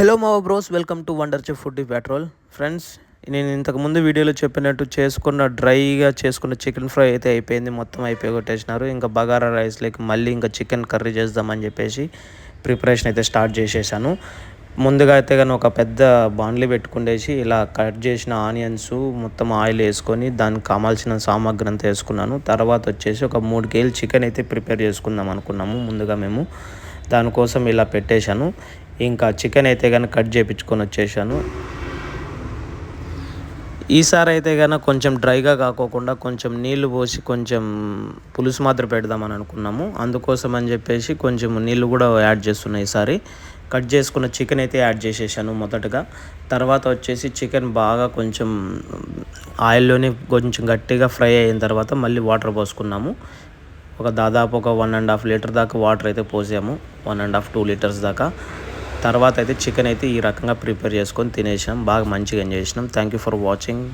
Hello మా bros, welcome to wonder chef food petrol. Friends, నేను ఇంతకుముందు వీడియోలో చెప్పినట్టు డ్రైగా చేసుకున్న చికెన్ ఫ్రై అయితే అయిపోయింది. మొత్తం అయిపోయి కొట్టేసినారు. ఇంకా బగారా రైస్లోకి మళ్ళీ ఇంకా చికెన్ కర్రీ చేద్దామని చెప్పేసి ప్రిపరేషన్ అయితే స్టార్ట్ చేసేసాను. ముందుగా అయితే కానీ ఒక పెద్ద బాండ్లీ పెట్టుకునేసి ఇలా కట్ చేసిన ఆనియన్స్ మొత్తం ఆయిల్ వేసుకొని దానికి కావాల్సిన సామాగ్రి అంతా వేసుకున్నాను. తర్వాత వచ్చేసి ఒక 3 కేజీలు చికెన్ అయితే ప్రిపేర్ చేసుకుందాం అనుకున్నాము. ముందుగా మేము దానికోసం ఇలా పెట్టేశాను. ఇంకా చికెన్ అయితే కానీ కట్ చేయించుకొని వచ్చేసాను. ఈసారి అయితే కానీ కొంచెం డ్రైగా కాకోకుండా కొంచెం నీళ్లు పోసి కొంచెం పులుసు మాత్రం పెడదామని అనుకున్నాము. అందుకోసం అని చెప్పేసి కొంచెం నీళ్ళు కూడా యాడ్ చేస్తున్నాయి. ఈసారి కట్ చేసుకున్న చికెన్ అయితే యాడ్ చేసేసాను మొదటగా. తర్వాత వచ్చేసి చికెన్ బాగా కొంచెం ఆయిల్లోనే కొంచెం గట్టిగా ఫ్రై అయిన తర్వాత మళ్ళీ వాటర్ పోసుకున్నాము. దాదాపు ఒక 1.5 లీటర్ దాకా వాటర్ అయితే పోసాము. 1.5-2 లీటర్స్ దాకా. తర్వాత అయితే చికెన్ అయితే ఈ రకంగా ప్రిపేర్ చేసుకొని తినేసాం. బాగా మంచిగా ఎంజాయ్ చేసినాం. Thank you for watching.